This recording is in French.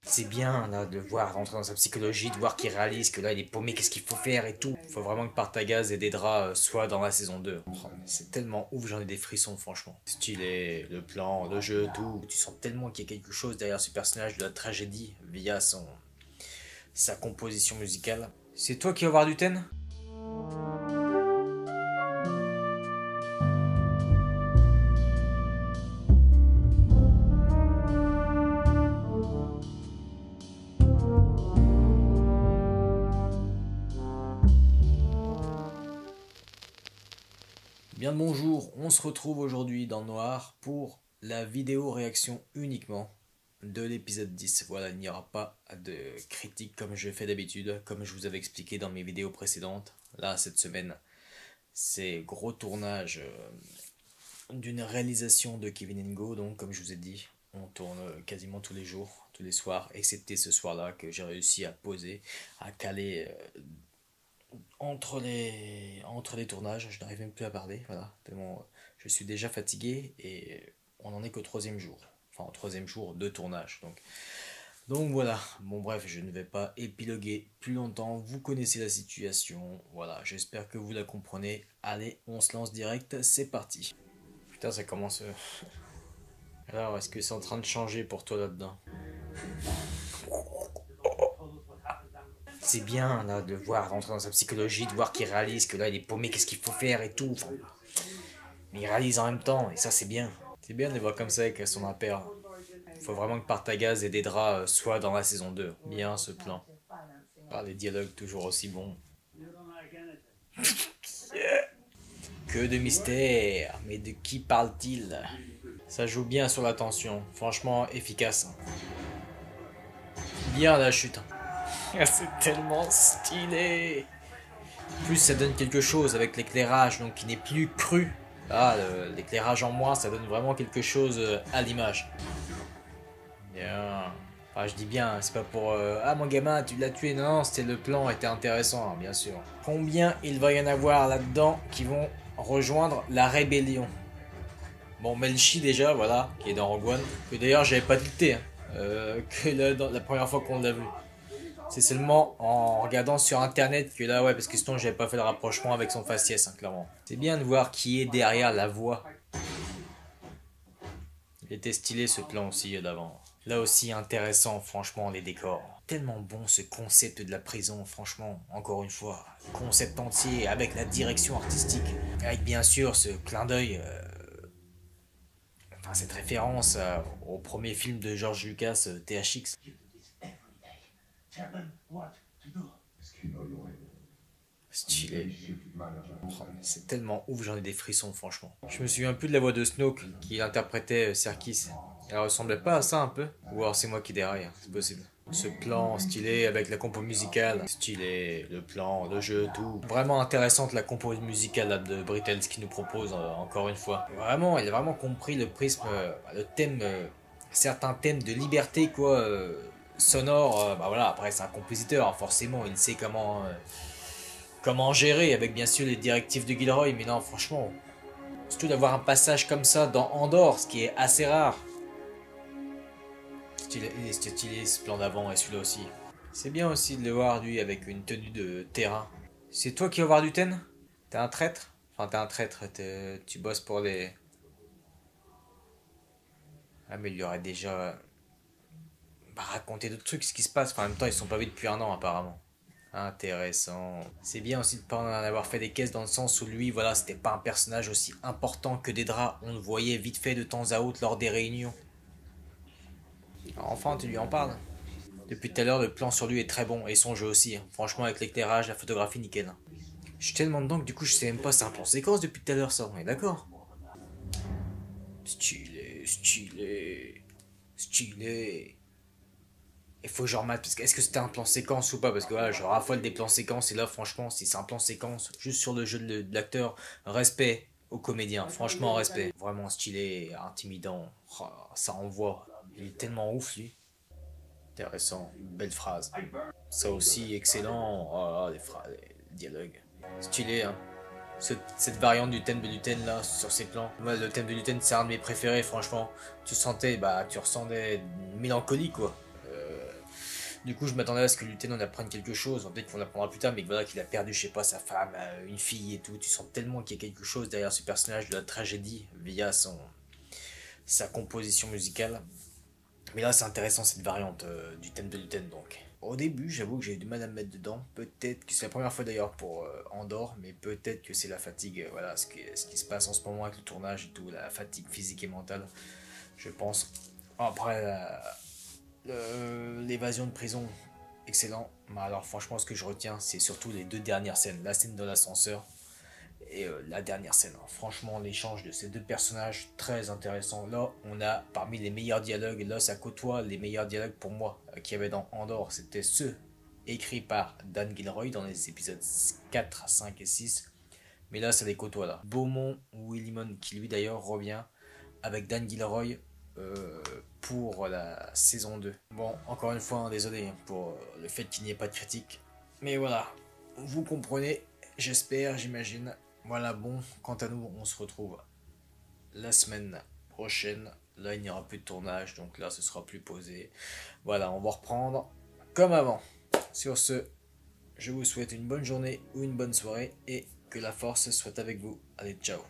C'est bien là de voir rentrer dans sa psychologie, de voir qu'il réalise que là il est paumé, qu'est-ce qu'il faut faire et tout. Faut vraiment que Partagaz et Dedra soient dans la saison 2. Oh, mais c'est tellement ouf, j'en ai des frissons franchement. Stylé, le plan, le jeu, tout. Tu sens tellement qu'il y a quelque chose derrière ce personnage de la tragédie via sa composition musicale. C'est toi qui vas voir du Ten? Bien le bonjour, on se retrouve aujourd'hui dans le noir pour la vidéo réaction uniquement de l'épisode 10. Voilà, il n'y aura pas de critique comme je fais d'habitude, comme je vous avais expliqué dans mes vidéos précédentes. Là, cette semaine, c'est gros tournage d'une réalisation de Kevin Ngo, donc comme je vous ai dit, on tourne quasiment tous les jours, tous les soirs, excepté ce soir-là que j'ai réussi à poser, à caler entre les tournages. Je n'arrive même plus à parler, voilà, tellement je suis déjà fatigué et on n'en est qu'au troisième jour. Enfin, au troisième jour de tournage. Donc voilà, bon bref, je ne vais pas épiloguer plus longtemps, vous connaissez la situation, voilà, j'espère que vous la comprenez. Allez, on se lance direct, c'est parti. Putain, ça commence... Alors, est-ce que c'est en train de changer pour toi là-dedans? C'est bien là de voir rentrer dans sa psychologie, de voir qu'il réalise que là il est paumé, qu'est-ce qu'il faut faire et tout. Enfin, mais il réalise en même temps, et ça c'est bien. C'est bien de les voir comme ça avec son impère. Faut vraiment que Partagaz et Dedra soient dans la saison 2. Bien ce plan. Par les dialogues toujours aussi bons. Que de mystère, mais de qui parle-t-il? Ça joue bien sur la tension, franchement efficace. Bien la chute. C'est tellement stylé. Plus ça donne quelque chose avec l'éclairage, donc qui n'est plus cru. Là, l'éclairage en moins, ça donne vraiment quelque chose à l'image. Bien. Enfin, je dis bien, c'est pas pour ah mon gamin, tu l'as tué. Non, c'était le plan était intéressant, hein, bien sûr. Combien il va y en avoir là-dedans qui vont rejoindre la rébellion? Bon, Melchi déjà, voilà, qui est dans Rogue One. Que d'ailleurs, j'avais pas tilté, hein, que la première fois qu'on l'a vu. C'est seulement en regardant sur internet que là, ouais, parce que sinon j'avais pas fait le rapprochement avec son faciès, hein, clairement. C'est bien de voir qui est derrière la voix. Il était stylé ce plan aussi d'avant. Là aussi intéressant, franchement, les décors. Tellement bon ce concept de la prison, franchement, encore une fois. Concept entier avec la direction artistique. Avec bien sûr ce clin d'œil, enfin cette référence au premier film de George Lucas, THX. Stylé. Oh, c'est tellement ouf, j'en ai des frissons franchement. Je me souviens plus de la voix de Snoke qui interprétait Serkis. Elle ressemblait pas à ça un peu? Ou alors c'est moi qui déraille, c'est possible. Ce plan stylé avec la compo musicale, stylé, le plan, le jeu, tout. Vraiment intéressante la compo musicale là, de Brittels qui nous propose encore une fois. Vraiment, il a vraiment compris le prisme, le thème, certains thèmes de liberté quoi, sonore. Bah voilà, après c'est un compositeur, hein, forcément, il sait comment gérer avec bien sûr les directives de Gilroy, mais non, franchement, surtout d'avoir un passage comme ça dans Andorre, ce qui est assez rare. Il est stylé ce plan d'avant et celui-là aussi. C'est bien aussi de le voir lui avec une tenue de terrain. C'est toi qui vas voir du Ten? T'es un traître? Enfin, t'es un traître, tu bosses pour les... Ah, mais il lui aurait déjà raconté d'autres trucs, ce qui se passe. Enfin, en même temps, ils sont pas vus depuis un an apparemment. Intéressant. C'est bien aussi de pas en avoir fait des caisses dans le sens où lui, voilà, c'était pas un personnage aussi important que Dedra. On le voyait vite fait de temps à autre lors des réunions. Alors, enfin, tu lui en parles. Depuis tout à l'heure, le plan sur lui est très bon et son jeu aussi. Hein. Franchement, avec l'éclairage, la photographie, nickel. Hein. Je suis tellement dedans que du coup, je sais même pas, c'est un plan séquence depuis tout à l'heure, ça. On est d'accord? Stylé, stylé, stylé. Il faut que je remate, parce que est-ce que c'était un plan séquence ou pas? Parce que voilà, je raffole des plans séquences et là, franchement, si c'est un plan séquence, juste sur le jeu de l'acteur, respect au comédien, franchement, respect. Vraiment stylé, intimidant, oh, ça envoie. Il est tellement ouf, lui. Intéressant, belle phrase. Ça aussi, excellent, oh, les phrases, les dialogues. Stylé, hein. Cette variante du thème de Luten là, sur ces plans. Moi, le thème de Luten, c'est un de mes préférés, franchement. Tu sentais, bah, tu ressentais une mélancolie, quoi. Du coup, je m'attendais à ce que Luten en apprenne quelque chose, peut-être qu'on apprendra plus tard, mais voilà, qu'il a perdu, je sais pas, sa femme, une fille et tout. Tu sens tellement qu'il y a quelque chose derrière ce personnage de la tragédie via sa composition musicale. Mais là, c'est intéressant cette variante du thème de Luten donc. Au début, j'avoue que j'ai eu du mal à me mettre dedans. Peut-être que c'est la première fois d'ailleurs pour Andorre, mais peut-être que c'est la fatigue, voilà, ce qui se passe en ce moment avec le tournage et tout, la fatigue physique et mentale, je pense. Après, l'évasion de prison, excellent. Mais alors, franchement, ce que je retiens, c'est surtout les deux dernières scènes. La scène de l'ascenseur et la dernière scène. Franchement, l'échange de ces deux personnages, très intéressant. Là, on a parmi les meilleurs dialogues. Là, ça côtoie les meilleurs dialogues pour moi qu'il y avait dans Andorre. C'était ceux écrits par Dan Gilroy dans les épisodes 4, 5 et 6. Mais là, ça les côtoie là. Beaumont ou Willimon, qui lui d'ailleurs revient avec Dan Gilroy pour la saison 2. Bon, encore une fois, désolé pour le fait qu'il n'y ait pas de critique. Mais voilà, vous comprenez, j'espère, j'imagine. Voilà, bon, quant à nous, on se retrouve la semaine prochaine. Là, il n'y aura plus de tournage, donc là, ce sera plus posé. Voilà, on va reprendre comme avant. Sur ce, je vous souhaite une bonne journée ou une bonne soirée et que la force soit avec vous. Allez, ciao.